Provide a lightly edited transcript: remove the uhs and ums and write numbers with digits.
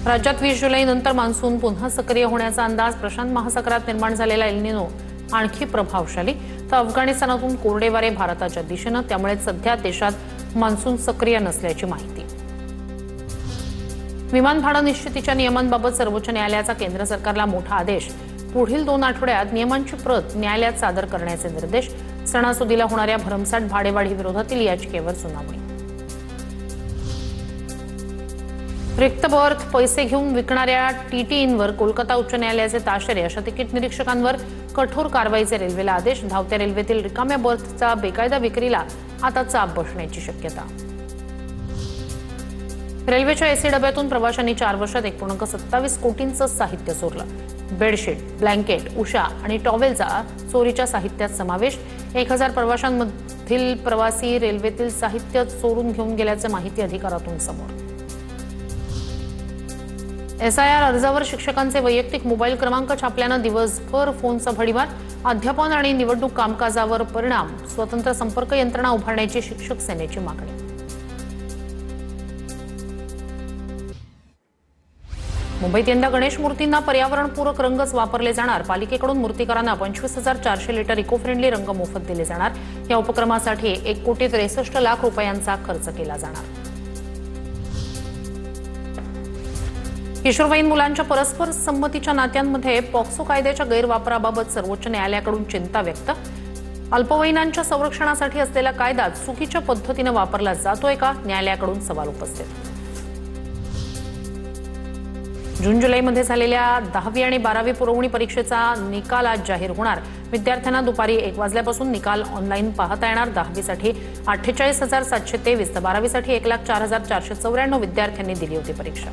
राज्यात 20 जुलैनंतर मान्सून पुन्हा सक्रिय होण्याचा अंदाज. प्रशांत महासागरात निर्माण झालेला एल निनो आणखी प्रभावशाली. तर अफगाणिस्तानातून कोरडे वारे भारताच्या दिशेनं, त्यामुळे सध्या देशात मान्सून सक्रिय नसल्याची माहिती. विमान भाडं निश्चितीच्या नियमांबाबत सर्वोच्च न्यायालयाचा केंद्र सरकारला मोठा आदेश. पुढील 2 आठवड्यात नियमांची प्रत न्यायालयात सादर करण्याचे निर्देश. सणासुदीला होणाऱ्या भरमसाठ भाडेवाढी विरोधातील याचिकेवर सुनावणी. रिक्त बर्थ पैसे घेऊन विकणाऱ्या टीटीईंवर कोलकाता उच्च न्यायालयाचे ताशेरे. अशा तिकीट निरीक्षकांवर कठोर कारवाईचे रेल्वेला आदेश. धावत्या रेल्वेतील रिकाम्या बर्थचा बेकायदा विक्रीला आता चाप बसण्याची शक्यता. रेल्वेच्या एसी डब्यातून प्रवाशांनी 4 वर्षात 1.27 कोटींचं साहित्य चोरलं. बेडशीट, ब्लँकेट, उषा आणि टॉवेलचा चोरीच्या साहित्यात समावेश. 1000 प्रवाशांमधील प्रवासी रेल्वेतील साहित्य चोरून घेऊन गेल्याचं माहिती अधिकारातून समोर. SIR अर्जावर शिक्षकांचे वैयक्तिक मोबाईल क्रमांक छापल्यानं दिवसभर फोनचा भडीमार. अध्यापन आणि निवडणूक कामकाजावर परिणाम. स्वतंत्र संपर्क यंत्रणा उभारण्याची शिक्षक सेनेची मागणी. मुंबईत यंदा गणेश मूर्तींना पर्यावरणपूरक रंगच वापरले जाणार. पालिकेकडून मूर्तिकारांना 25,400 लिटर इको फ्रेंडली रंग मोफत दिले जाणार. या उपक्रमासाठी 1,63,00,000 रुपयांचा खर्च केला जाणार. किशोरवयीन मुलांच्या परस्पर संमतीच्या नात्यांमध्ये पॉक्सो कायद्याच्या गैरवापराबाबत सर्वोच्च न्यायालयाकडून चिंता व्यक्त. अल्पवयीनांच्या संरक्षणासाठी असलेला कायदा चुकीच्या पद्धतीने वापरला जातोय का? न्यायालयाकडून सवाल उपस्थित. जून जुलैमध्ये झालेल्या 10वी आणि 12वी पुरवणी परीक्षेचा निकाल आज जाहीर होणार. विद्यार्थ्यांना दुपारी 1 वाजल्यापासून निकाल ऑनलाईन पाहता येणार. 10वीसाठी 48,723 तर 12वीसाठी 1,04,494 विद्यार्थ्यांनी दिली होती परीक्षा.